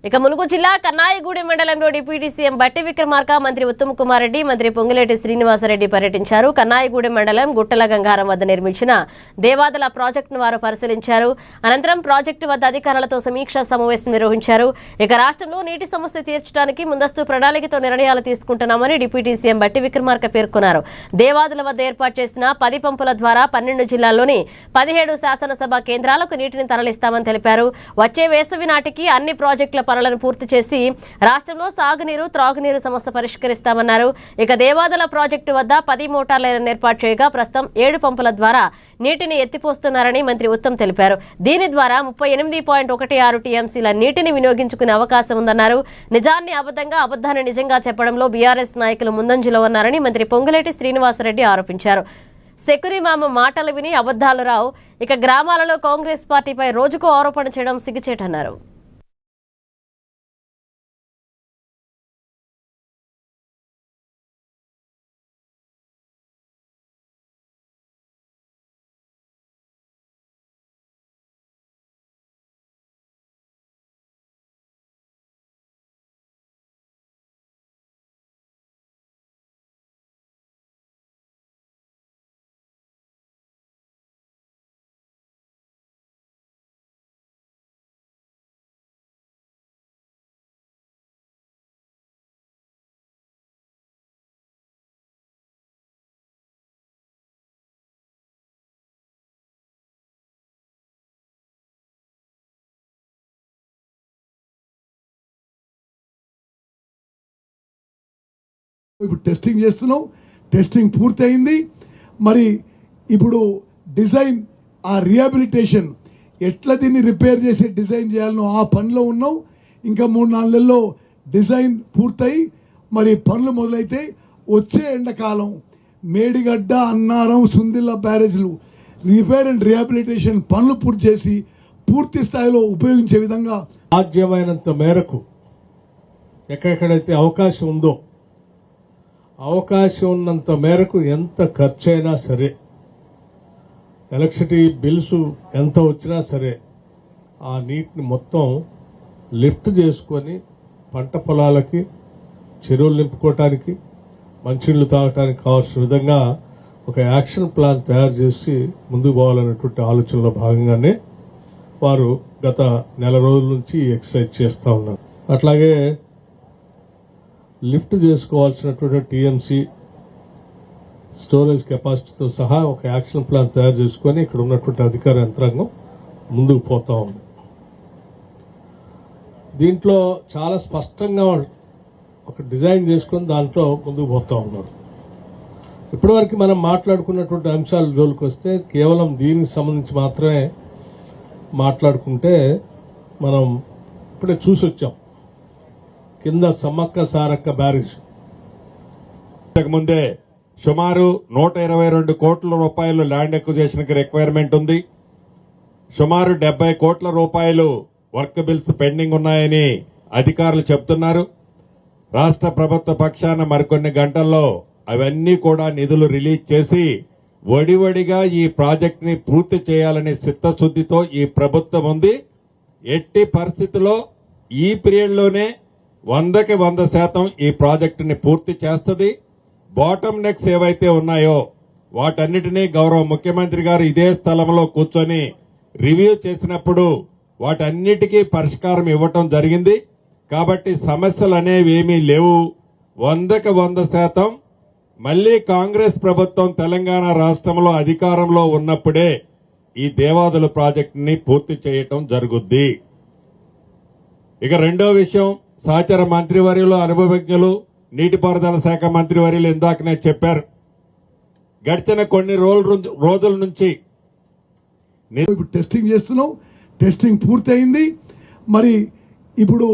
ఇక ములుగు జిల్లా కన్నాయిగూడెం మండలంలో డిప్యూటీ సీఎం బట్టి విక్రమార్క, మంత్రి ఉత్తమ్ కుమార్ రెడ్డి, మంత్రి పొంగులేటి శ్రీనివాసరెడ్డి పర్యటించారు. కన్నాయిగూడెం మండలం గుట్టల గంగారం వద్ద నిర్మించిన దేవాదల ప్రాజెక్టును వారు పరిశీలించారు. అనంతరం ప్రాజెక్టు వద్ద అధికారులతో సమీక్షా సమావేశం నిర్వహించారు. ఇక రాష్ట్రంలో నీటి సమస్య తీర్చడానికి ముందస్తు ప్రణాళికతో నిర్ణయాలు తీసుకుంటున్నామని డిప్యూటీ సీఎం బట్టి విక్రమార్క పేర్కొన్నారు. దేవాదుల వద్ద ఏర్పాటు చేసిన 10 పంపుల ద్వారా 12 జిల్లాల్లోని 17 శాసనసభ కేంద్రాలకు నీటిని తరలిస్తామని తెలిపారు. వచ్చే వేసవి నాటికి అన్ని ప్రాజెక్టుల పనులను పూర్తి చేసి రాష్ట్రంలో సాగునీరు, త్రాగునీరు సమస్య పరిష్కరిస్తామన్నారు. ఇక దేవాదల ప్రాజెక్టు వద్ద 10 మోటార్లను ఏర్పాటు చేయగా ప్రస్తుతం 7 పంపుల ద్వారా నీటిని ఎత్తిపోస్తున్నారని మంత్రి ఉత్తమ్ తెలిపారు. దీని ద్వారా 38.16 టీఎంసీల నీటిని వినియోగించుకునే అవకాశం ఉందన్నారు. నిజాన్ని అబద్ధంగా, అబద్ధాన్ని నిజంగా చెప్పడంలో బీఆర్ఎస్ నాయకులు ముందంజలో ఉన్నారని మంత్రి పొంగులేటి శ్రీనివాసరెడ్డి ఆరోపించారు. సెకురిమామ మాటలు విని అబద్ధాలు రావు. ఇక గ్రామాలలో కాంగ్రెస్ పార్టీపై రోజుకు ఆరోపణ చేయడం సిగ్గుచేటన్నారు. ఇప్పుడు టెస్టింగ్ చేస్తున్నాం, టెస్టింగ్ పూర్తయింది. మరి ఇప్పుడు డిజైన్, ఆ రిహాబిలిటేషన్ ఎట్లా దీన్ని రిపేర్ చేసి డిజైన్ చేయాలనో ఆ పనిలో ఉన్నాం. ఇంకా 3-4 నెలల్లో డిజైన్ పూర్తయి మరి పనులు మొదలైతే వచ్చే ఎండాకాలం మేడిగడ్డ, అన్నారం, సుందిల్ల బ్యారేజ్లు రిపేర్ అండ్ రిహాబిలిటేషన్ పనులు పూర్తి చేసి పూర్తి స్థాయిలో ఉపయోగించే విధంగా సాధ్యమైనంత మేరకు ఎక్కడెక్కడైతే అవకాశం ఉందో అవకాశం ఉన్నంత మేరకు ఎంత ఖర్చైనా సరే, ఎలక్ట్రిసిటీ బిల్స్ ఎంత వచ్చినా సరే ఆ నీటిని మొత్తం లిఫ్ట్ చేసుకొని పంట పొలాలకి, చెరువులు నింపుకోవటానికి, మంచినీళ్లు తాగటానికి కావాల్సిన విధంగా ఒక యాక్షన్ ప్లాన్ తయారు చేసి ముందుకు పోవాలనేటువంటి ఆలోచనలో భాగంగానే వారు గత నెల రోజుల నుంచి ఎక్సర్సైజ్ చేస్తూ ఉన్నారు. అట్లాగే లిఫ్ట్ చేసుకోవాల్సినటువంటి టీఎంసీ స్టోరేజ్ కెపాసిటీతో సహా ఒక యాక్షన్ ప్లాన్ తయారు చేసుకొని ఇక్కడ ఉన్నటువంటి అధికార యంత్రాంగం ముందుకు పోతా ఉంది. దీంట్లో చాలా స్పష్టంగా ఒక డిజైన్ చేసుకొని దాంట్లో ముందుకు పోతా ఉన్నారు. ఇప్పటివరకు మనం మాట్లాడుకున్నటువంటి అంశాల జోలికి వస్తే కేవలం దీనికి సంబంధించి మాత్రమే మాట్లాడుకుంటే మనం ఇప్పుడే చూసి వచ్చాం. కింద సమ్మక్క సారక్క బ్యారేజ్ ముందే సుమారు 122 కోట్ల రూపాయలు ల్యాండ్ ఎక్విజిషన్ కి రిక్వైర్మెంట్ ఉంది. సుమారు 70 కోట్ల రూపాయలు వర్క్ బిల్స్ పెండింగ్ ఉన్నాయని అధికారులు చెబుతున్నారు. రాష్ట్ర ప్రభుత్వ పక్షాన మరికొన్ని గంటల్లో అవన్నీ కూడా నిధులు రిలీజ్ చేసి వడివడిగా ఈ ప్రాజెక్ట్ ని పూర్తి చేయాలనే చిత్తశుద్దితో ఈ ప్రభుత్వం ఉంది. ఎట్టి పరిస్థితుల్లో ఈ పీరియడ్ లోనే 100కి 100% ఈ ప్రాజెక్టుని పూర్తి చేస్తుంది. బాటమ్ నెక్స్ ఏవైతే ఉన్నాయో వాటన్నిటినీ గౌరవ ముఖ్యమంత్రి గారు ఇదే స్థలంలో కూర్చొని రివ్యూ చేసినప్పుడు వాటన్నిటికీ పరిష్కారం ఇవ్వటం జరిగింది. కాబట్టి సమస్యలు అనేవి ఏమీ లేవు. 100కి 100% మళ్లీ కాంగ్రెస్ ప్రభుత్వం తెలంగాణ రాష్ట్రంలో అధికారంలో ఉన్నప్పుడే ఈ దేవాదుల ప్రాజెక్టుని పూర్తి చేయటం జరుగుద్ది. ఇక రెండో విషయం, సహచర మంత్రివర్యులు, అనుభవజ్ఞులు, నీటిపారుదల శాఖ మంత్రివర్యులు ఇందాకనే చెప్పారు. గడిచిన కొన్ని రోజుల నుంచి ఇప్పుడు టెస్టింగ్ చేస్తున్నాం, టెస్టింగ్ పూర్తయింది. మరి ఇప్పుడు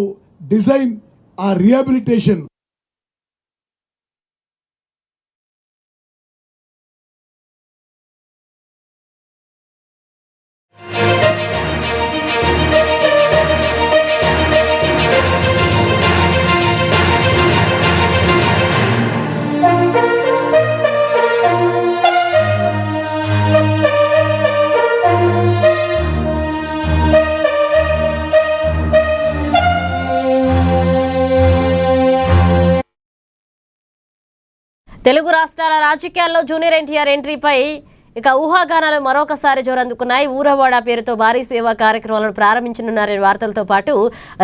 డిజైన్, ఆ రిహాబిలిటేషన్ తెలుగు రాష్ట్రాల రాజకీయాల్లో జూనియర్ ఎన్టీఆర్ ఎంట్రీపై ఇక ఊహాగానాలు మరొకసారి జోరందుకున్నాయి. ఊరవాడ పేరుతో భారీ సేవా కార్యక్రమాలను ప్రారంభించనున్నారనే వార్తలతో పాటు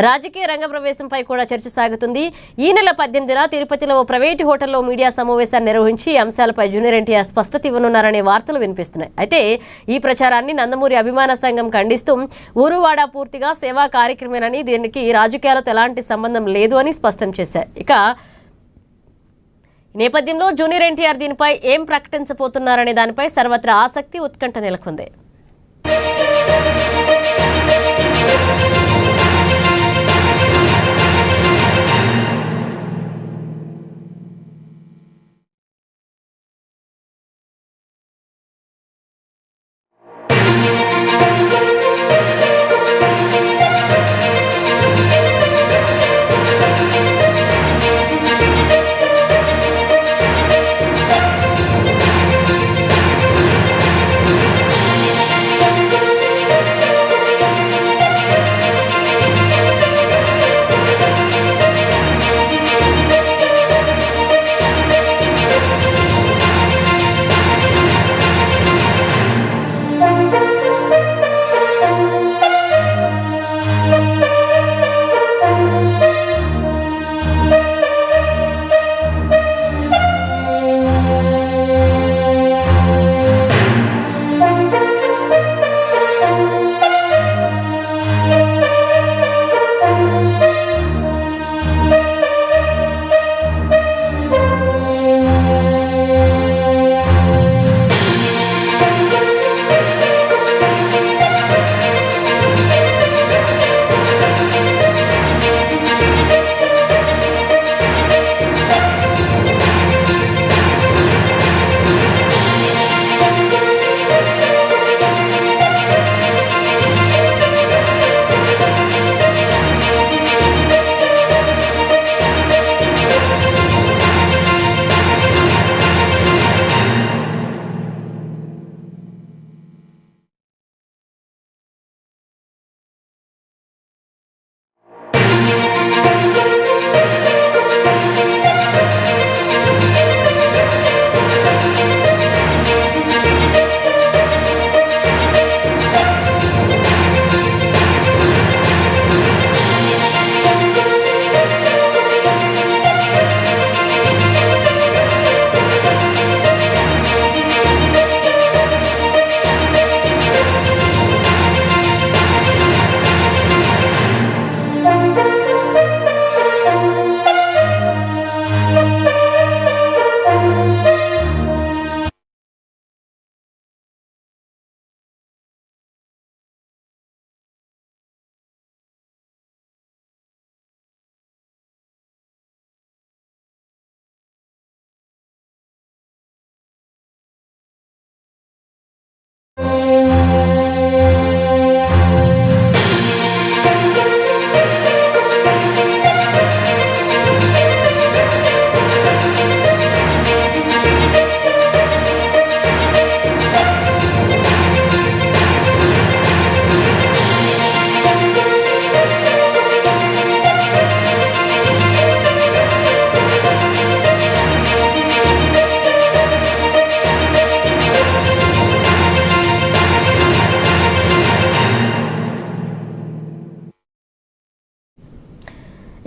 రాజకీయ రంగ ప్రవేశంపై కూడా చర్చ సాగుతుంది. ఈ నెల 18న తిరుపతిలో ఓ ప్రైవేటు హోటల్లో మీడియా సమావేశాన్ని నిర్వహించి అంశాలపై జూనియర్ ఎన్టీఆర్ స్పష్టత ఇవ్వనున్నారనే వార్తలు వినిపిస్తున్నాయి. అయితే ఈ ప్రచారాన్ని నందమూరి అభిమాన సంఘం ఖండిస్తూ ఊరువాడ పూర్తిగా సేవా కార్యక్రమేనని, దీనికి రాజకీయాలతో ఎలాంటి సంబంధం లేదు అని స్పష్టం చేశారు. ఇక ఈ నేపథ్యంలో జూనియర్ ఎన్టీఆర్ దీనిపై ఏం ప్రకటించబోతున్నారనే దానిపై సర్వత్రా ఆసక్తి, ఉత్కంఠ నెలకొంది.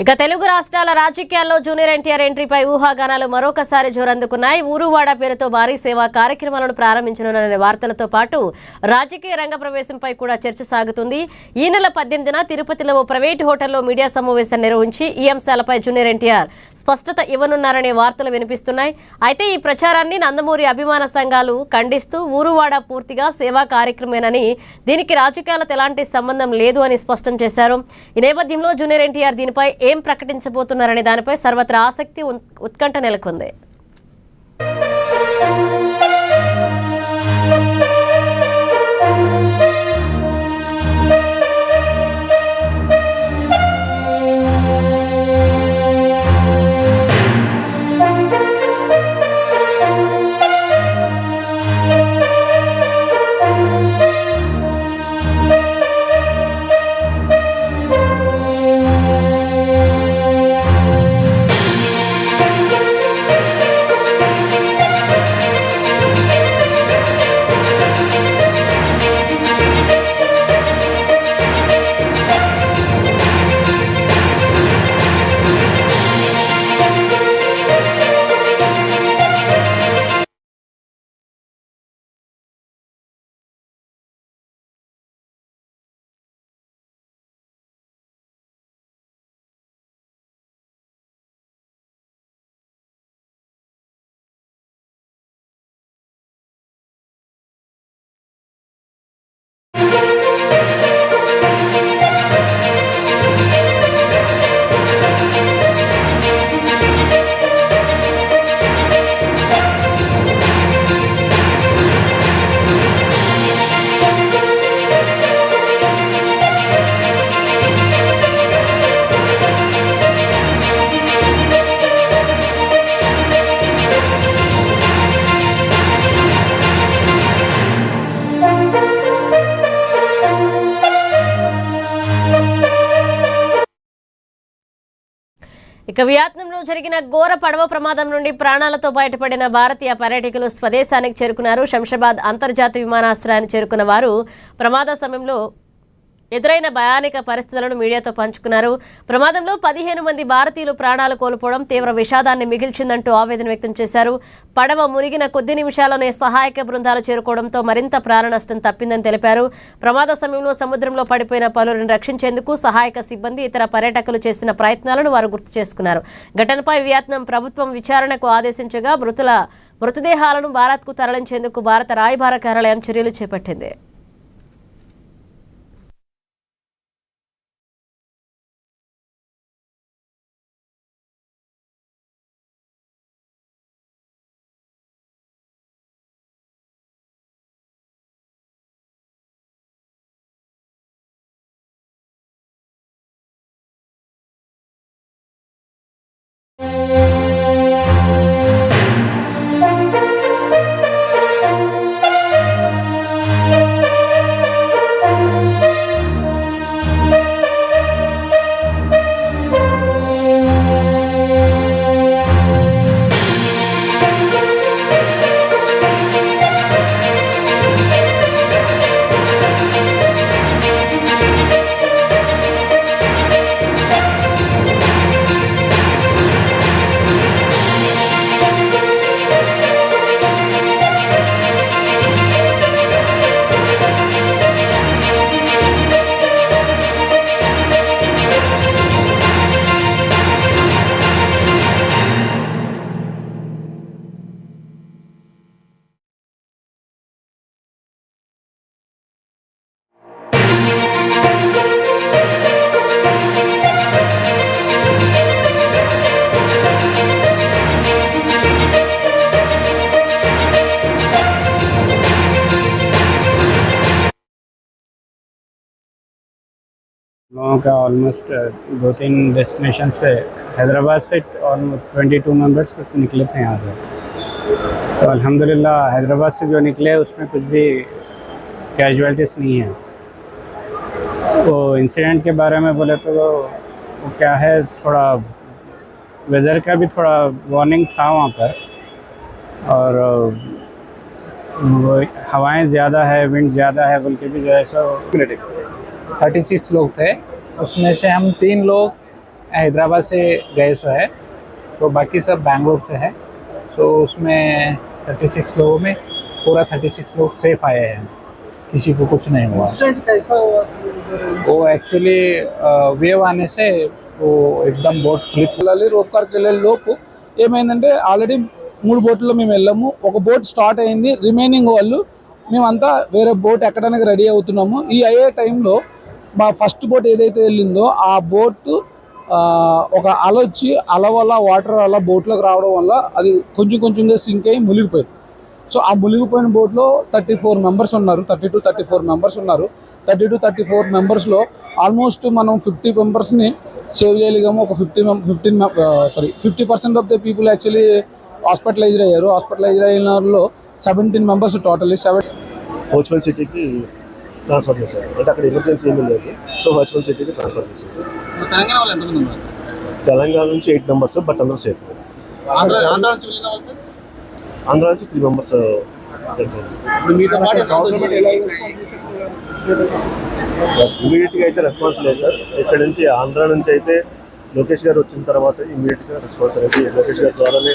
ఇక తెలుగు రాష్ట్రాల రాజకీయాల్లో జూనియర్ ఎన్టీఆర్ ఎంట్రీపై ఊహాగానాలు మరొకసారి జోరందుకున్నాయి. ఊరువాడ పేరుతో భారీ సేవా కార్యక్రమాలను ప్రారంభించనున్న వార్తలతో పాటు రాజకీయ రంగ ప్రవేశంపై కూడా చర్చ సాగుతుంది. ఈ నెల 18న తిరుపతిలో ఓ ప్రైవేటు హోటల్లో మీడియా సమావేశం నిర్వహించి ఈ అంశాలపై జూనియర్ ఎన్టీఆర్ స్పష్టత ఇవ్వనున్నారనే వార్తలు వినిపిస్తున్నాయి. అయితే ఈ ప్రచారాన్ని నందమూరి అభిమాన సంఘాలు ఖండిస్తూ ఊరువాడ పూర్తిగా సేవా కార్యక్రమేనని, దీనికి రాజకీయాలతో ఎలాంటి సంబంధం లేదు అని స్పష్టం చేశారు. ఈ నేపథ్యంలో జూనియర్ ఎన్టీఆర్ దీనిపై ఏం ప్రకటించబోతున్నారనే దానిపై సర్వత్రా ఆసక్తి, ఉత్కంఠ నెలకొంది. ఇక వియత్నాంలో జరిగిన ఘోర పడవ ప్రమాదం నుండి ప్రాణాలతో బయటపడిన భారతీయ పర్యాటకులు స్వదేశానికి చేరుకున్నారు. శంషాబాద్ అంతర్జాతీయ విమానాశ్రయాన్ని చేరుకున్న వారు ప్రమాద సమయంలో ఎదురైన భయానక పరిస్థితులను మీడియాతో పంచుకున్నారు. ప్రమాదంలో 15 మంది భారతీయులు ప్రాణాలు కోల్పోవడం తీవ్ర విషాదాన్ని మిగిల్చిందంటూ ఆవేదన వ్యక్తం చేశారు. పడవ మునిగిన కొద్ది నిమిషాల్లోనే సహాయక బృందాలు చేరుకోవడంతో మరింత ప్రాణ నష్టం తప్పిందని తెలిపారు. ప్రమాద సమయంలో సముద్రంలో పడిపోయిన పలువురిని రక్షించేందుకు సహాయక సిబ్బంది ఇతర పర్యాటకులు చేసిన ప్రయత్నాలను వారు గుర్తు చేసుకున్నారు. ఘటనపై వియత్నాం ప్రభుత్వం విచారణకు ఆదేశించగా మృతదేహాలను భారత్కు తరలించేందుకు భారత రాయబార కార్యాలయం చర్యలు చేపట్టింది. लोगों का ऑलमोस्ट 2-3 डेस्टिनेशन से हैदराबाद से ऑलमोस्ट 22 मेंबर्स निकले थे यहाँ से। तो अल्हम्दुलिल्लाह हैदराबाद से जो निकले उसमें कुछ भी कैजुअलिटीज़ नहीं है। तो इंसिडेंट के बारे में बोले तो वो क्या है, थोड़ा वेदर का भी थोड़ा वार्निंग था वहाँ पर, और हवाएं ज़्यादा है, विंड ज़्यादा है बोल के भी जो है सो 36 लोग थे। उसमें से हम 3 लोग हैदराबाद से गए सो है, सो बाकी सब बैंगलोर से है। सो उसमें 36 लोगों में पूरा 36 लोग सेफ आए हैं, किसी को कुछ नहीं हुआ। इंसिडेंट कैसा हुआ? वो एक्चुअली వేవ్ आने से वो एकदम బోట్ ఫ్లిప్ వెళ్ళాలి. రోప్కార్కి వెళ్ళే లోపు ఏమైందంటే ఆల్రెడీ 3 బోట్లో మేము వెళ్ళాము. ఒక బోట్ స్టార్ట్ అయింది, రిమైనింగ్ వాళ్ళు మేమంతా వేరే బోట్ ఎక్కడానికి రెడీ అవుతున్నాము. ఈ అయ్యే టైంలో మా ఫస్ట్ బోట్ ఏదైతే వెళ్ళిందో ఆ బోట్ ఒక అల వచ్చి అల వల్ల వాటర్ అలా బోట్లోకి రావడం వల్ల అది కొంచెం కొంచెంగా సింక్ అయ్యి మునిగిపోయింది. సో ఆ మునిగిపోయిన బోట్లో 34 మెంబర్స్ ఉన్నారు, 32-34 మెంబర్స్ ఉన్నారు. 32-34 మెంబర్స్లో ఆల్మోస్ట్ మనం 50 మెంబర్స్ని సేవ్ చేయగలిగాము. ఒక 50% of the people actually hospitalised అయ్యారు. హాస్పిటలైజ్డ్ అయిన వాళ్ళలో 17 మెంబర్స్ టోటల్లీ హోచ్మల్ సిటీకి ట్రాన్స్ఫర్ చేశారు. అంటే అక్కడ ఎమర్జెన్సీ ఏమీ లేదు, సో హోచ్మల్ సిటీకి ట్రాన్స్ఫర్ చేశారు. తెలంగాణ నుంచి 8 మెంబర్స్, బట్ అందరూ సేఫ్. ఆంధ్ర నుంచి 3 మెంబర్స్. ఇమీడియట్గా అయితే రెస్పాన్స్ లేదు సార్. ఇక్కడ నుంచి ఆంధ్ర నుంచి అయితే లోకేష్ గారు వచ్చిన తర్వాత ఇమీడియట్గా రెస్పాన్స్ అనేది లోకేష్ గారి ద్వారానే.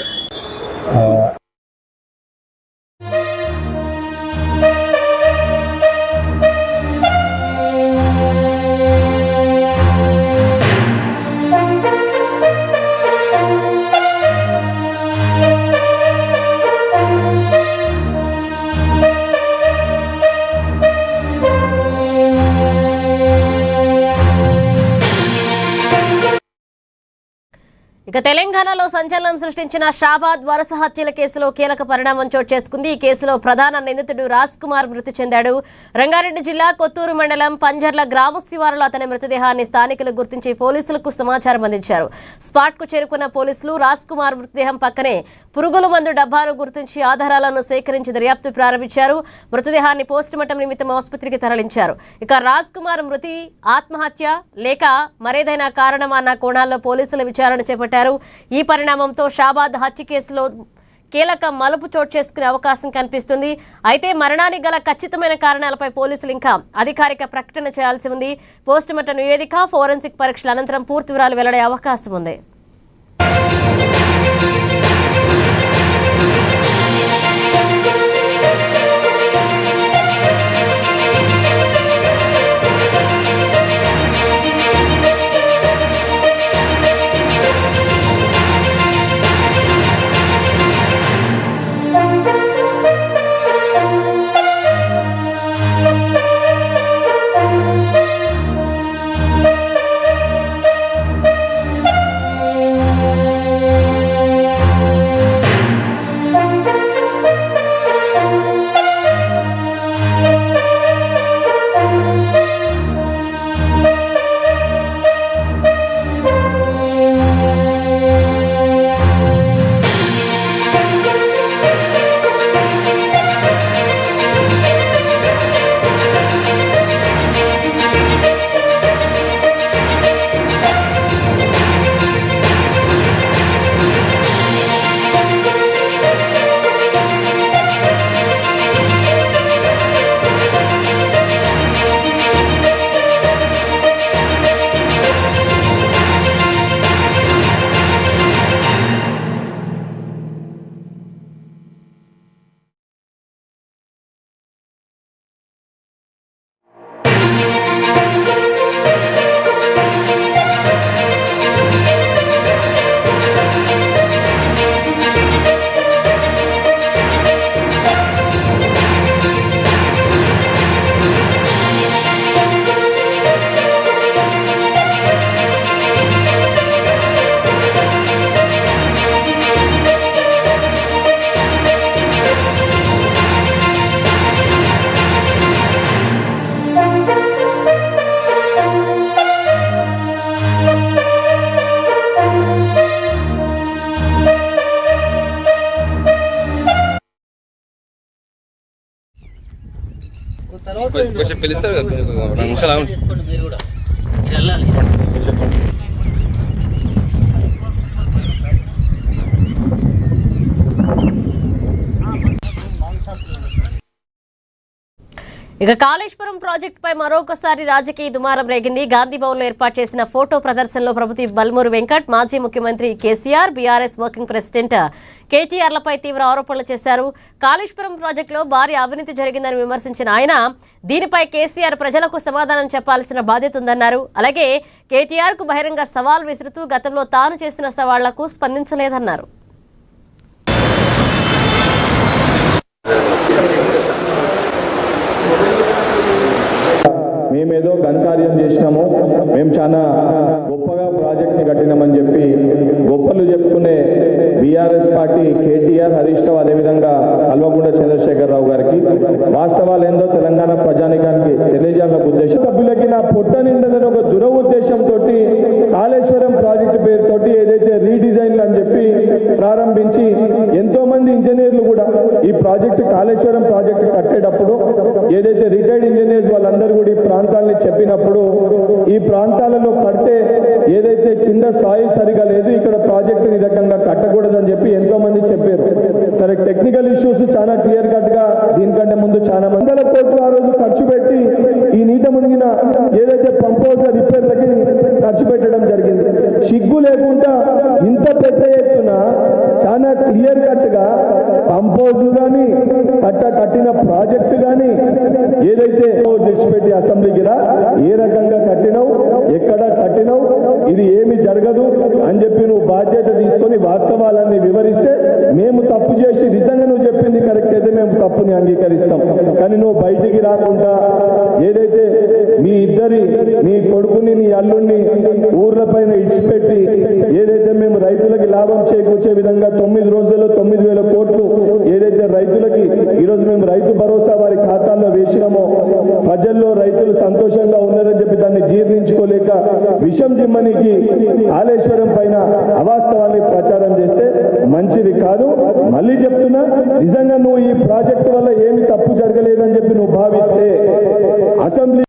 ఇక తెలంగాణలో సంచలనం సృష్టించిన షాబాద్ వరుస హత్యల కేసులో కీలక పరిణామం చోటు చేసుకుంది. ఈ కేసులో ప్రధాన నిందితుడు రాజ్ కుమార్ మృతి చెందాడు. రంగారెడ్డి జిల్లా కొత్తూరు మండలం పంజర్ల గ్రామ శివారులో అతని మృతదేహాన్ని స్థానికులు గుర్తించి పోలీసులకు సమాచారం అందించారు. స్పాట్ కు చేరుకున్న పోలీసులు రాజ్ కుమార్ మృతదేహం పక్కనే పురుగుల మందు డబ్బాను గుర్తించి ఆధారాలను సేకరించి దర్యాప్తు ప్రారంభించారు. మృతదేహాన్ని పోస్టుమార్టం నిమిత్తం ఆసుపత్రికి తరలించారు. ఇక రాజ్ కుమార్ మృతి ఆత్మహత్య లేక మరేదైనా కారణమా అన్న కోణాల్లో పోలీసులు విచారణ చేపట్టారు. చుట్టుముట్టారు. ఈ పరిణామంతో షాబాద్ హత్య కేసులో కీలక మలుపు చోటు చేసుకునే అవకాశం కనిపిస్తుంది. అయితే మరణానికి గల ఖచ్చితమైన కారణాలపై పోలీసులు ఇంకా అధికారిక ప్రకటన చేయాల్సి ఉంది. పోస్టుమార్టం నివేదిక, ఫోరెన్సిక్ పరీక్షల అనంతరం పూర్తి వివరాలు వెల్లడే అవకాశం ఉంది. కొంచెం పిలుస్తారు కదా 2 నిమిషాలు ఆగండి. ఇక కాళేశ్వరం ప్రాజెక్టుపై మరొకసారి రాజకీయ దుమారం రేగింది. గాంధీ భవన్లో ఏర్పాటు చేసిన ఫోటో ప్రదర్శనలో ప్రభుత్వ బల్మూరు వెంకట్, మాజీ ముఖ్యమంత్రి కేసీఆర్, బీఆర్ఎస్ వర్కింగ్ ప్రెసిడెంట్ కేటీఆర్లపై తీవ్ర ఆరోపణలు చేశారు. కాళేశ్వరం ప్రాజెక్టులో భారీ అవినీతి జరిగిందని విమర్శించిన ఆయన దీనిపై కేసీఆర్ ప్రజలకు సమాధానం చెప్పాల్సిన బాధ్యత ఉందన్నారు. అలాగే కేటీఆర్కు బహిరంగ సవాల్ విసురుతూ గతంలో తాను చేసిన సవాళ్లకు స్పందించలేదన్నారు. మేమేదో ఘనకార్యం చేసినాము, మేము చాలా గొప్పగా ప్రాజెక్ట్ని కట్టినామని చెప్పి గొప్పలు చెప్పుకునే బీఆర్ఎస్ పార్టీ కేటీఆర్, హరీష్ రావు, అదేవిధంగా కల్వకుంట్ల చంద్రశేఖరరావు గారికి వాస్తవాలు ఏందో తెలంగాణ ప్రజానికానికి తెలియజేయాలన్న ఉద్దేశం, సభ్యులకి నా పొట్ట నిండదని ఒక దురఉద్దేశంతో కాళేశ్వరం ప్రాజెక్టు పేరుతోటి ఏదైతే రీడిజైన్లు అని చెప్పి ప్రారంభించి ఎంతో మంది ఇంజనీర్లు కూడా ఈ ప్రాజెక్టు కాళేశ్వరం ప్రాజెక్టు కట్టేటప్పుడు ఏదైతే రిటైర్డ్ ఇంజనీర్స్ వాళ్ళందరూ కూడా ఈ ప్రాంతాలని చెప్పినప్పుడు ఈ ప్రాంతాలలో కడితే ఏదైతే కింద సాయిల్ సరిగా లేదు, ఇక్కడ ప్రాజెక్టు ఈ రకంగా కట్టకూడదని చెప్పి ఎంతో మంది చెప్పారు. సరే, టెక్నికల్ ఇష్యూస్ చాలా క్లియర్ కట్ గా దీనికంటే ముందు చాలా వందల కోట్లు ఆ రోజు ఖర్చు పెట్టి ఈ నీట మునిగిన ఏదైతే పంప్ హౌస్ రిపేర్లకి ఖర్చు పెట్టడం జరిగింది. సిగ్గు లేకుండా ఇంత పెద్ద ఎత్తున చాలా క్లియర్ కట్ గా పంప్ హౌస్లు కానీ కట్టిన ప్రాజెక్టు కానీ ఏదైతే తెచ్చిపెట్టి అసెంబ్లీకి రా, ఏ రకంగా కట్టినావు, ఎక్కడ కట్టినావు, ఇది ఏమి జరగదు అని చెప్పి నువ్వు బాధ్యత తీసుకొని వాస్తవాలన్నీ వివరిస్తే మేము తప్పు చేసి నిజంగా నువ్వు చెప్పింది కరెక్ట్ అయితే మేము తప్పుని అంగీకరిస్తాం. కానీ నువ్వు బయటికి రాకుండా ఏదైతే నీ కొడుకుని నీ అల్లుడిని ఊర్ల పైన ఇడిచిపెట్టి ఏదైతే మేము రైతులకి లాభం చేకూర్చే విధంగా 9 రోజుల్లో 9,000 కోట్లు ఏదైతే రైతులకి ఈరోజు మేము రైతు భరోసా వారి ఖాతాల్లో వేసినామో, ప్రజల్లో రైతులు సంతోషంగా ఉన్నారని చెప్పి దాన్ని జీర్ణించుకోలేక విషం జిమ్మనికి కాళేశ్వరం పైన అవాస్తవాన్ని ప్రచారం చేస్తే మంచిది కాదు. మళ్ళీ చెప్తున్నా, నిజంగా నువ్వు ఈ ప్రాజెక్టు వల్ల ఏమి తప్పు జరగలేదని చెప్పి నువ్వు భావిస్తే అసెంబ్లీ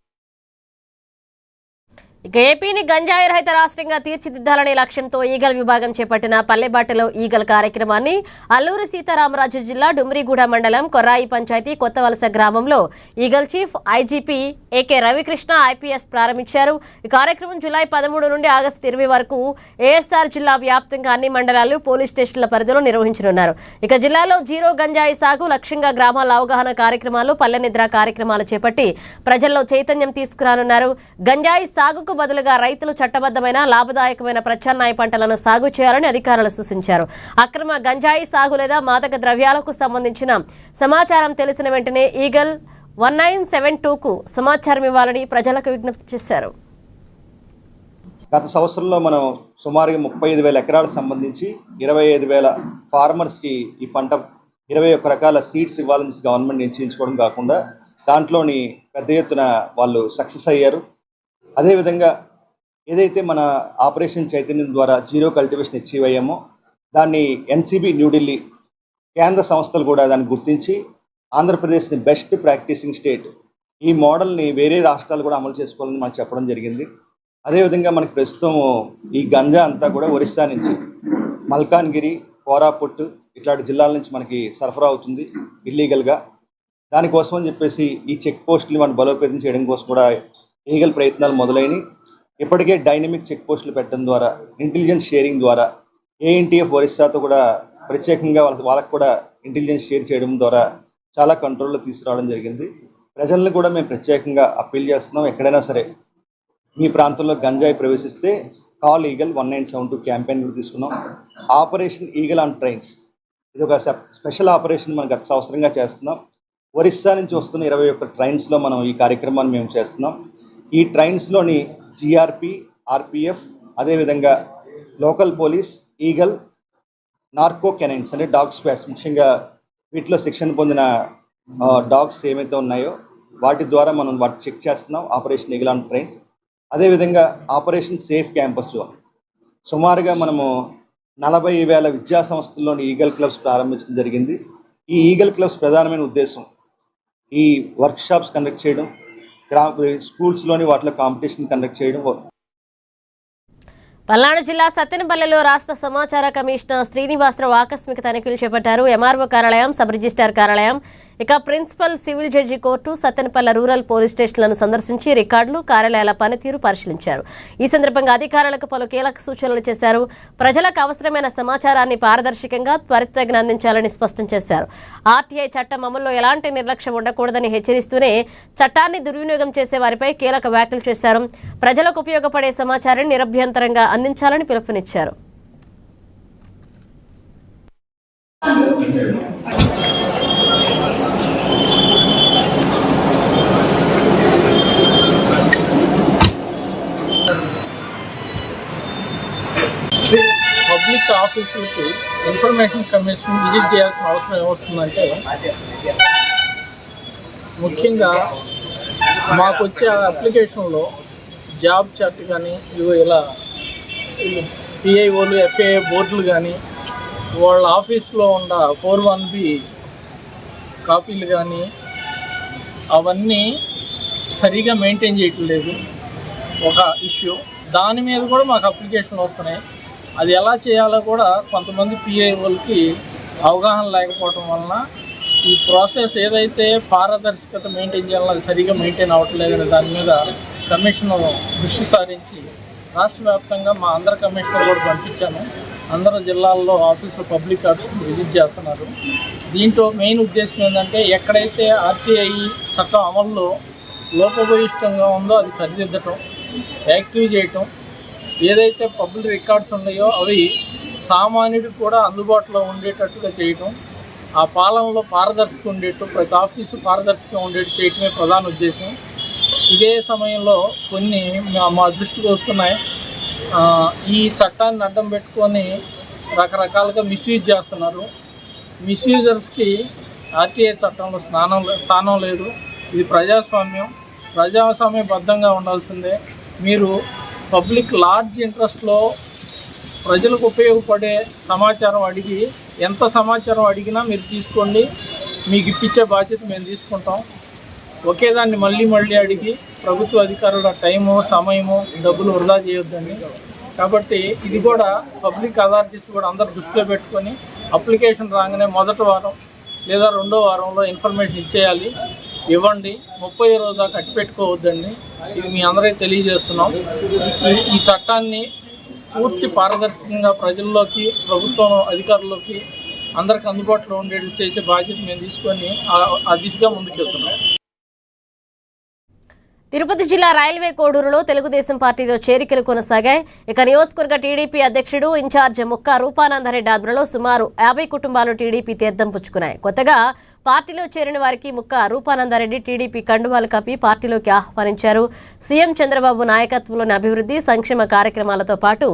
ఇక ఏపీని గంజాయి రహిత రాష్ట్రంగా తీర్చిదిద్దాలనే లక్ష్యంతో ఈగల్ విభాగం చేపట్టిన పల్లెబాటలో ఈగల్ కార్యక్రమాన్ని అల్లూరి సీతారామరాజు జిల్లా డుమ్రిగూడ మండలం కొర్రాయి పంచాయతీ కొత్తవలస గ్రామంలో eagle chief IGP AK Ravikrishna IPS ప్రారంభించారు. ఈ కార్యక్రమం జూలై 13 నుండి ఆగస్టు 20 వరకు ఏఎస్ఆర్ జిల్లా వ్యాప్తంగా అన్ని మండలాలు పోలీస్ స్టేషన్ల పరిధిలో నిర్వహించనున్నారు. ఇక జిల్లాలో జీరో గంజాయి సాగు లక్ష్యంగా గ్రామాల అవగాహన కార్యక్రమాలు పల్లె నిద్ర కార్యక్రమాలు చేపట్టి ప్రజల్లో చైతన్యం తీసుకురానున్నారు. గంజాయి సాగుకు బదులుగా రైతులు చట్టబద్దమైన లాభదాయకమైన ప్రత్యామ్నాయ పంటలను సాగు చేయాలని అధికారులు సూచించారు. అక్రమ గంజాయి సాగు లేదా మాదక ద్రవ్యాలకు సంబంధించిన సమాచారం తెలిసిన వెంటనే ఈగల్ 1972కు సమాచారం ఇవ్వాలని ప్రజలకు విజ్ఞప్తి చేశారు. గత సంవత్సరంలో మనం సుమారుగా 35,000 ఎకరాలకు సంబంధించి 25,000 ఫార్మర్స్కి ఈ పంట 21 రకాల సీడ్స్ ఇవ్వాలని గవర్నమెంట్ నిశ్చయించుకోవడం కాకుండా దాంట్లోని పెద్ద ఎత్తున వాళ్ళు సక్సెస్ అయ్యారు. అదేవిధంగా ఏదైతే మన ఆపరేషన్ చైతన్యం ద్వారా జీరో కల్టివేషన్ అచీవ్ అయ్యామో దాన్ని ఎన్సీబీ న్యూఢిల్లీ కేంద్ర సంస్థలు కూడా దాన్ని గుర్తించి ఆంధ్రప్రదేశ్ని బెస్ట్ ప్రాక్టీసింగ్ స్టేట్ ఈ మోడల్ని వేరే రాష్ట్రాలు కూడా అమలు చేసుకోవాలని మనకు చెప్పడం జరిగింది. అదేవిధంగా మనకి ప్రస్తుతం ఈ గంజా అంతా కూడా ఒరిస్సా నుంచి మల్కాన్గిరి, కోరాపుట్ ఇట్లాంటి జిల్లాల నుంచి మనకి సరఫరా అవుతుంది ఇల్లీగల్గా. దానికోసం అని చెప్పేసి ఈ చెక్ పోస్టులు మనం బలోపేతం చేయడం కోసం కూడా ఈగల్ ప్రయత్నాలు మొదలైనవి. ఇప్పటికే డైనమిక్ చెక్ పోస్టులు పెట్టడం ద్వారా ఇంటెలిజెన్స్ షేరింగ్ ద్వారా ఏఎన్టీఎఫ్ ఒరిస్సాతో కూడా ప్రత్యేకంగా వాళ్ళకు కూడా ఇంటెలిజెన్స్ షేర్ చేయడం ద్వారా చాలా కంట్రోల్లో తీసుకురావడం జరిగింది. ప్రజలను కూడా మేము ప్రత్యేకంగా అప్పీల్ చేస్తున్నాం. ఎక్కడైనా సరే మీ ప్రాంతంలో గంజాయి ప్రవేశిస్తే కాల్ ఈగల్ 1972 క్యాంపెయిన్ కూడా తీసుకున్నాం. ఆపరేషన్ ఈగల్ ఆన్ ట్రైన్స్ ఇది ఒక స్పెషల్ ఆపరేషన్ మనం గత సంవత్సరంగా చేస్తున్నాం. ఒరిస్సా నుంచి వస్తున్న 21 ట్రైన్స్లో మనం ఈ కార్యక్రమాన్ని మేము చేస్తున్నాం. ఈ ట్రైన్స్లోని జిఆర్పి, ఆర్పిఎఫ్, అదేవిధంగా local police, eagle, narco canines అంటే డాగ్ స్క్వాడ్స్ ముఖ్యంగా వీటిలో శిక్షణ పొందిన డాగ్స్ ఏమైతే ఉన్నాయో వాటి ద్వారా మనం వాటి చెక్ చేస్తున్నాం. Operation eagle on trains. అదేవిధంగా ఆపరేషన్ సేఫ్ క్యాంపస్ జోన్ సుమారుగా మనము 40,000 విద్యా సంస్థల్లోని ఈగల్ క్లబ్స్ ప్రారంభించడం జరిగింది. ఈ ఈగల్ క్లబ్స్ ప్రధానమైన ఉద్దేశం ఈ వర్క్షాప్స్ కండక్ట్ చేయడం, స్కూల్స్లోని వాటిలో కాంపిటీషన్ కండక్ట్ చేయడం. పల్నాడు జిల్లా సత్తెనపల్లిలో రాష్ట్ర సమాచార కమిషనర్ శ్రీనివాసరావు ఆకస్మిక తనిఖీలు చేపట్టారు. ఎంఆర్ఓ కార్యాలయం, సబ్ రిజిస్ట్రార్ కార్యాలయం, ఇక principal civil judge court, Sattenapalli rural police స్టేషన్లను సందర్శించి రికార్డులు, కార్యాలయాల పనితీరు పరిశీలించారు. ఈ సందర్భంగా అధికారులకు పలు కీలక సూచనలు చేశారు. ప్రజలకు అవసరమైన సమాచారాన్ని పారదర్శకంగా త్వరితగిన అందించాలని స్పష్టం చేశారు. ఆర్టీఐ చట్టం అమల్లో ఎలాంటి నిర్లక్ష్యం ఉండకూడదని హెచ్చరిస్తూనే చట్టాన్ని దుర్వినియోగం చేసే వారిపై కీలక వ్యాఖ్యలు చేశారు. ప్రజలకు ఉపయోగపడే సమాచారాన్ని నిరభ్యంతరంగా అందించాలని పిలుపునిచ్చారు. పబ్లిక్ ఆఫీసులకి ఇన్ఫర్మేషన్ కమిషన్ విజిట్ చేయాల్సిన అవసరం ఏమొస్తుందంటే ముఖ్యంగా మాకు వచ్చే అప్లికేషన్లో జాబ్ చార్ట్ కానీ ఇలా పిఐఓలు, ఎఫ్ఏ బోర్డులు కానీ వాళ్ళ ఆఫీస్లో ఉన్న 4(1)B కాపీలు కానీ అవన్నీ సరిగా మెయింటైన్ చేయట్లేదు ఒక ఇష్యూ. దాని మీద కూడా మాకు అప్లికేషన్లు వస్తున్నాయి. అది ఎలా చేయాలో కూడా కొంతమంది పిఐఓలకి అవగాహన లేకపోవటం వలన ఈ ప్రాసెస్ ఏదైతే పారదర్శకత మెయింటైన్ చేయాలో అది సరిగా మెయింటైన్ అవ్వట్లేదని దాని మీద కమిషన్ దృష్టి సారించి రాష్ట్ర వ్యాప్తంగా మా అందరి కమిషనర్ కూడా పంపించాను. అందరూ జిల్లాల్లో ఆఫీసులు, పబ్లిక్ ఆఫీసులు విజిట్ చేస్తున్నారు. దీంట్లో మెయిన్ ఉద్దేశం ఏంటంటే ఎక్కడైతే ఆర్టీఐ చట్టం అమల్లో లోపభూయిష్టంగా ఉందో అది సరిదిద్దటం, యాక్టివ్ చేయటం, ఏదైతే పబ్లిక్ రికార్డ్స్ ఉన్నాయో అవి సామాన్యుడికి కూడా అందుబాటులో ఉండేటట్టుగా చేయటం, ఆ పాలనలో పారదర్శక ఉండేట్టు ప్రతి ఆఫీసు పారదర్శకంగా ఉండేట్టు చేయటమే ప్రధాన ఉద్దేశం. ఇదే సమయంలో కొన్ని మా దృష్టికి వస్తున్నాయి. ఈ చట్టాన్ని అడ్డం పెట్టుకొని రకరకాలుగా మిస్యూజ్ చేస్తున్నారు. మిస్యూజర్స్కి ఆర్టీఐ చట్టంలో స్థానం లేదు. ఇది ప్రజాస్వామ్యబద్ధంగా ఉండాల్సిందే. మీరు పబ్లిక్ లార్జ్ ఇంట్రెస్ట్లో ప్రజలకు ఉపయోగపడే సమాచారం అడిగి ఎంత సమాచారం అడిగినా మీరు తీసుకోండి, మీకు ఇప్పించే బాధ్యత మేము తీసుకుంటాం. ఒకేదాన్ని మళ్ళీ మళ్ళీ అడిగి ప్రభుత్వ అధికారుల టైము సమయము డబ్బులు వృధా చేయొద్దండి. కాబట్టి ఇది కూడా పబ్లిక్ అథారిటీస్ కూడా అందరు దృష్టిలో పెట్టుకొని అప్లికేషన్ రాగానే మొదటి వారం లేదా రెండో వారంలో ఇన్ఫర్మేషన్ ఇచ్చేయాలి. ఇవ్వండి, 30 రోజు దాకా కట్టి పెట్టుకోవద్దండి. ఇది మీ అందరికీ తెలియజేస్తున్నాం. ఈ చట్టాన్ని పూర్తి పారదర్శకంగా ప్రజల్లోకి, ప్రభుత్వం అధికారుల్లోకి అందరికి అందుబాటులో ఉండేది చేసే బాధ్యత మేము తీసుకొని ఆ దిశగా ముందుకెళ్తున్నాం. తిరుపతి జిల్లా రైల్వే కోడూరులో తెలుగుదేశం పార్టీలో చేరికలు కొనసాగాయి. ఇక నియోజకవర్గ టీడీపీ అధ్యక్షుడు ఇన్ఛార్జ్ ముక్క రూపానందరెడ్డి ఆధ్వర్యంలో సుమారు 50 కుటుంబాలు టీడీపీ తీర్థం పుచ్చుకున్నాయి. కొత్తగా పార్టీలో చేరిన వారికి ముక్క రూపానందరెడ్డి టీడీపీ కండువాలు కప్పి పార్టీలోకి ఆహ్వానించారు. సీఎం చంద్రబాబు నాయకత్వంలోని అభివృద్ధి సంక్షేమ కార్యక్రమాలతో పాటు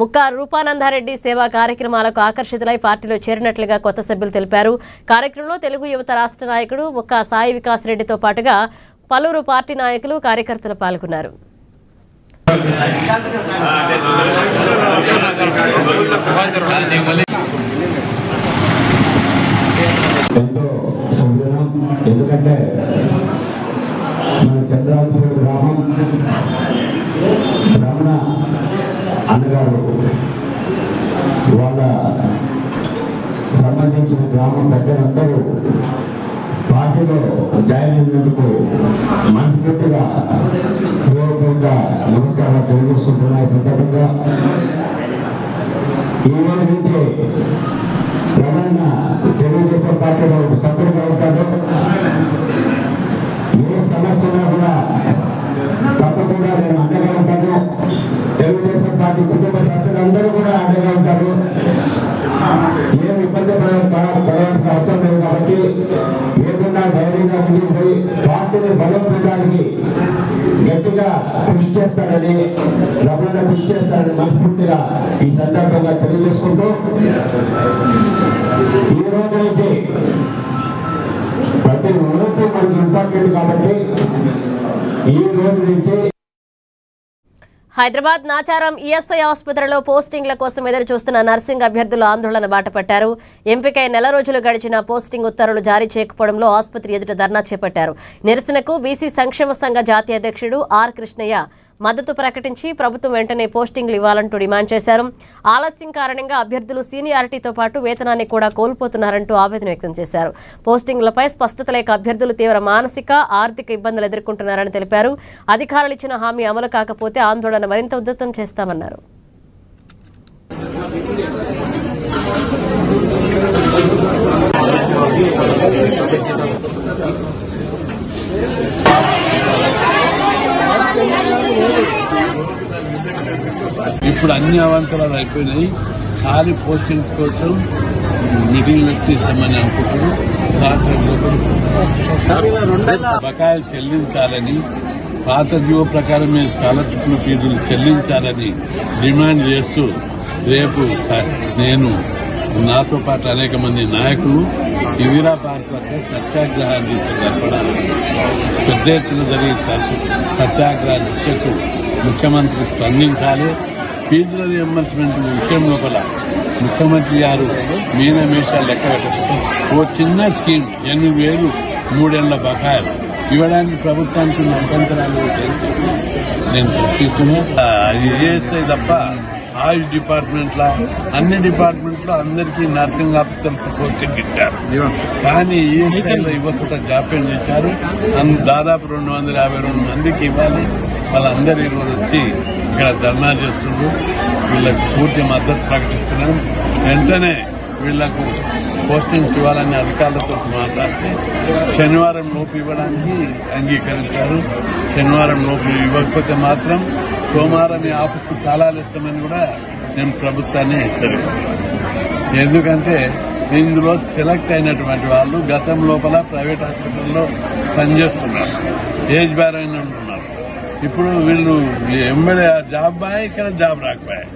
ముక్క రూపానందరెడ్డి సేవా కార్యక్రమాలకు ఆకర్షితులై పార్టీలో చేరినట్లుగా కొత్త సభ్యులు తెలిపారు. కార్యక్రమంలో తెలుగు యువత రాష్ట్ర నాయకుడు ముక్క సాయి వికాస్ రెడ్డితో పాటుగా పలువురు పార్టీ నాయకులు కార్యకర్తలు పాల్గొన్నారు. ఎంతో సంతోషం. ఎందుకంటే మన చంద్రాపురం గ్రామం రమణ అన్నగారు వాళ్ళ సంబంధించిన గ్రామం పెద్దలందరూ పార్టీలో జాయిన్ అయినందుకు మనస్ఫూర్తిగా పూర్వకంగా నమస్కారాలు తెలియజేసుకుంటున్నాయి. సందర్భంగా ఈ రోజు నుంచి రమణ తెలుగుదేశం పార్టీలో సభ్యులుగా ఉంటారు. ఏ సమస్య ఉన్నా కూడా తప్పకుండా నేను అండగా ఉంటాను. తెలుగుదేశం పార్టీ కుటుంబ సభ్యులందరూ కూడా అండగా ఉంటారు. ఏం ఇబ్బంది పడవలసిన అవసరం లేదు. కాబట్టి ఏదన్నా ధైర్యంగా ముందుకు పోయి పార్టీని బలోపేతానికి గట్టిగా కృషి చేస్తారని, రమణ కృషి చేస్తారని మనస్ఫూర్తిగా ఈ సందర్భంగా తెలియజేసుకుంటూ ఈ రోజు నుంచి ప్రతి ఓటు మనకి ఇంపార్టెంట్. కాబట్టి ఈ రోజు నుంచి హైదరాబాద్ నాచారం ఈఎస్ఐ ఆసుపత్రిలో పోస్టింగ్ల కోసం ఎదురు చూస్తున్న నర్సింగ్ అభ్యర్థులు ఆందోళన బాటపట్టారు. ఎంపికై నెల రోజులు గడిచిన పోస్టింగ్ ఉత్తర్వులు జారీ చేయకపోవడంలో ఆసుపత్రి ఎదుట ధర్నా చేపట్టారు. నిరసనకు బీసీ సంక్షేమ సంఘ జాతీయ అధ్యక్షుడు ఆర్ కృష్ణయ్య మద్దతు ప్రకటించి ప్రభుత్వం వెంటనే పోస్టింగ్లు ఇవ్వాలంటూ డిమాండ్ చేశారు. ఆలస్యం కారణంగా అభ్యర్థులు సీనియారిటీతో పాటు వేతనాన్ని కూడా కోల్పోతున్నారంటూ ఆవేదన వ్యక్తం చేశారు. పోస్టింగ్లపై స్పష్టత లేక అభ్యర్థులు తీవ్ర మానసిక, ఆర్థిక ఇబ్బందులు ఎదుర్కొంటున్నారని తెలిపారు. అధికారులు ఇచ్చిన హామీ అమలు కాకపోతే ఆందోళన మరింత ఉధృతం చేస్తామన్నారు. ఇప్పుడు అన్ని అవాంతరాలు అయిపోయినాయి. ఖాళీ పోస్టింగ్ కోసం మీటింగ్ పెట్టిస్తామని అనుకుంటున్నారు. బకాయిలు చెల్లించాలని, పాత జీవో ప్రకారం స్కాలర్షిప్ల ఫీజులు చెల్లించాలని డిమాండ్ చేస్తూ రేపు నేను నాతో పాటు అనేక మంది నాయకులు ఇందిరా పార్క్ వద్ద సత్యాగ్రహాన్ని తీసుకురావడం పెద్ద ఎత్తున జరిగే సత్యాగ్రహ దీక్షకు ముఖ్యమంత్రి స్పందించాలి. ఫీజుల రియంబర్స్మెంట్ విషయం లోపల ముఖ్యమంత్రి గారు మీనమేషాలు లెక్క పెట్టడం, ఓ చిన్న స్కీమ్ 8,000 3 ఏళ్ల బకాయిలు ఇవ్వడానికి ప్రభుత్వానికి అభ్యంతరాలు నేను ప్రశ్నిస్తున్నా. ఈఎస్ఐ తప్ప ఆయుష్ డిపార్ట్మెంట్లో అన్ని డిపార్ట్మెంట్లో అందరికీ నర్సింగ్ ఆఫీసర్స్ పోస్టింగ్ ఇచ్చారు. కానీ ఈఎస్ఐలో ఇవ్వకుండా జాప్యం చేశారు. దాదాపు 252 మందికి ఇవ్వాలి. వాళ్ళందరూ ఈరోజు వచ్చి ఇక్కడ ధర్నా చేస్తున్నారు. వీళ్ళకు పూర్తి మద్దతు ప్రకటిస్తున్నాం. వెంటనే వీళ్లకు పోస్టింగ్స్ ఇవ్వాలని అధికారులతో మాట్లాడితే శనివారం లోపు ఇవ్వడానికి అంగీకరించారు. శనివారం లోపు ఇవ్వకపోతే మాత్రం సోమవారం ఈ ఆఫీస్కు తాళాలు ఇస్తామని కూడా నేను ప్రభుత్వాన్ని హెచ్చరిస్తున్నాను. ఎందుకంటే ఇందులో సెలెక్ట్ అయినటువంటి వాళ్ళు గతం లోపల ప్రైవేట్ హాస్పిటల్లో పనిచేస్తున్నారు, ఏజ్ బ్యారైన ఉంటున్నారు. ఇప్పుడు వీళ్ళు ఎంబడే జాబ్ బాయ్, ఇక్కడ జాబ్ రాకపోయాయి,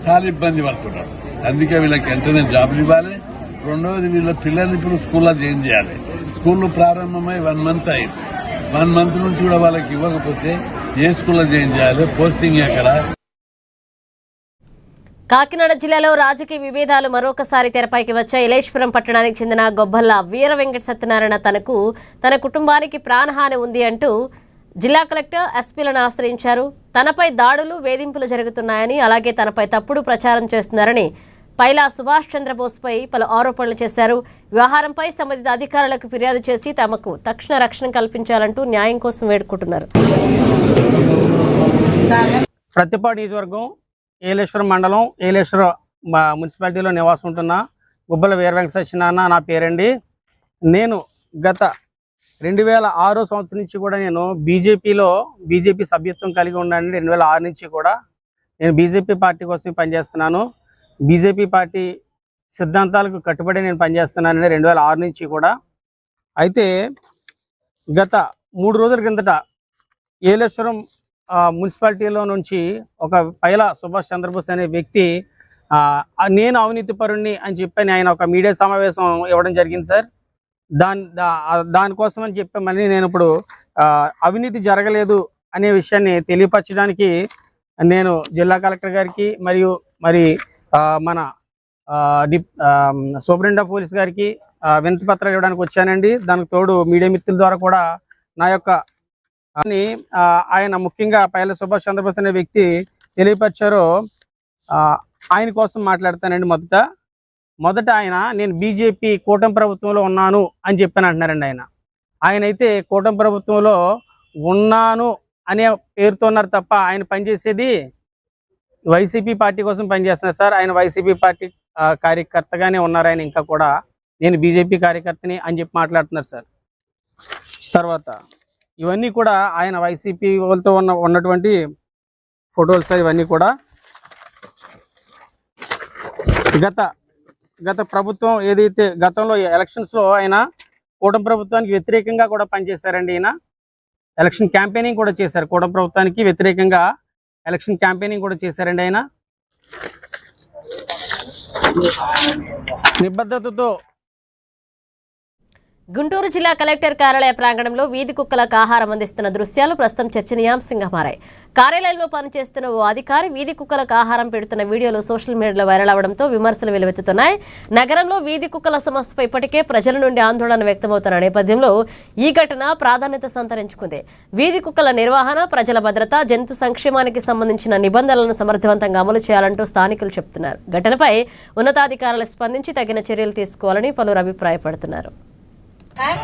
చాలా ఇబ్బంది పడుతున్నారు. అందుకే వీళ్ళకి వెంటనే జాబ్లు ఇవ్వాలి. రెండవది వీళ్ళ పిల్లలు ఇప్పుడు స్కూల్లో జాయిన్ చేయాలి. స్కూళ్లు ప్రారంభమై 1 మంత్ అయింది. 1 మంత్ నుంచి కూడా వాళ్ళకి ఇవ్వకపోతే ఏ స్కూల్లో జాయిన్ చేయాలి, పోస్టింగ్ ఎక్కడ? కాకినాడ జిల్లాలో రాజకీయ విభేదాలు మరొకసారి తెరపైకి వచ్చాయి. ఇలేశ్వరం పట్టణానికి చెందిన గొబ్బల్ల వీర వెంకట సత్యనారాయణ తన కుటుంబానికి ప్రాణహాని ఉంది అంటూ జిల్లా కలెక్టర్ ఎస్పీలను ఆశ్రయించారు. తనపై దాడులు, వేధింపులు జరుగుతున్నాయని, అలాగే తనపై తప్పుడు ప్రచారం చేస్తున్నారని పైలా సుభాష్ చంద్రబోస్పై పలు ఆరోపణలు చేశారు. వ్యవహారంపై సంబంధిత అధికారులకు ఫిర్యాదు చేసి తమకు తక్షణ రక్షణ కల్పించాలంటూ న్యాయం కోసం వేడుకుంటున్నారు. ప్రతిపాడు నియోజకవర్గం ఏలేశ్వరం మండలం ఏలేశ్వరం మున్సిపాలిటీలో నివాసం ఉంటున్న గుబ్బల వీర వెంకట సత్యనారాయణ నా పేరండి. నేను గత 2006 సంవత్సరం నుంచి కూడా నేను బీజేపీ సభ్యత్వం కలిగి ఉన్నానండి. 2006 నుంచి కూడా నేను బీజేపీ పార్టీ కోసం పనిచేస్తున్నాను. బీజేపీ పార్టీ సిద్ధాంతాలకు కట్టుబడి నేను పనిచేస్తున్నానండి 2006 నుంచి కూడా. అయితే గత 3 రోజుల కిందట ఏలేశ్వరం మున్సిపాలిటీలో నుంచి ఒక పైలా సుభాష్ చంద్రబోస్ అనే వ్యక్తి నేను అవినీతి పరుణ్ణి అని చెప్పని ఆయన ఒక మీడియా సమావేశం ఇవ్వడం జరిగింది సార్. దానికోసం అని చెప్పి మళ్ళీ నేను ఇప్పుడు అవినీతి జరగలేదు అనే విషయాన్ని తెలియపరచడానికి నేను జిల్లా కలెక్టర్ గారికి మరి మన సూపరింటెండెంట్ ఆఫ్ పోలీస్ గారికి వినతి పత్రాలు ఇవ్వడానికి వచ్చానండి. దానికి తోడు మీడియా మిత్రుల ద్వారా కూడా నా యొక్క ఆయన ముఖ్యంగా పైల సుభాష్ చంద్రబోస్ అనే వ్యక్తి తెలియపరిచారో ఆయన కోసం మాట్లాడతానండి. మొదట నేను బీజేపీ కూటమి ప్రభుత్వంలో ఉన్నాను అని చెప్పని అంటున్నారండి. ఆయన అయితే కూటమి ప్రభుత్వంలో ఉన్నాను అనే పేరుతో ఉన్నారు తప్ప ఆయన పనిచేసేది వైసీపీ పార్టీ కోసం పనిచేస్తున్నారు సార్. ఆయన వైసీపీ పార్టీ కార్యకర్తగానే ఉన్నారు. ఆయన ఇంకా కూడా నేను బీజేపీ కార్యకర్తని అని చెప్పి మాట్లాడుతున్నారు సార్. తర్వాత ఇవన్నీ కూడా ఆయన వైసీపీ వాళ్ళతో ఉన్నటువంటి ఫోటోలు సార్. ఇవన్నీ కూడా గత ప్రభుత్వం ఏదైతే గతంలో ఎలక్షన్స్లో ఆయన కూటమి ప్రభుత్వానికి వ్యతిరేకంగా కూడా పనిచేశారండి. ఈయన ఎలక్షన్ క్యాంపెయినింగ్ కూడా చేశారు. కూటమి ప్రభుత్వానికి వ్యతిరేకంగా ఎలక్షన్ క్యాంపెయినింగ్ కూడా చేశారండి. ఆయన నిబద్ధతతో గుంటూరు జిల్లా కలెక్టర్ కార్యాలయ ప్రాంగణంలో వీధి కుక్కలకు ఆహారం అందిస్తున్న దృశ్యాలు ప్రస్తుతం చర్చనీయాంశంగా మారాయి. కార్యాలయంలో పనిచేస్తున్న ఓ అధికారి వీధి కుక్కలకు ఆహారం పెడుతున్న వీడియోలు సోషల్ మీడియాలో వైరల్ అవడంతో విమర్శలు వెలువెత్తుతున్నాయి. నగరంలో వీధి కుక్కల సమస్యపై ఇప్పటికే ప్రజల నుండి ఆందోళన వ్యక్తమవుతున్న నేపథ్యంలో ఈ ఘటన ప్రాధాన్యత సంతరించుకుంది. వీధి కుక్కల నిర్వహణ, ప్రజల భద్రత, జంతు సంక్షేమానికి సంబంధించిన నిబంధనలను సమర్థవంతంగా అమలు చేయాలంటూ స్థానికులు చెబుతున్నారు. ఘటనపై ఉన్నతాధికారులు స్పందించి తగిన చర్యలు తీసుకోవాలని పలువురు అభిప్రాయపడుతున్నారు. Ano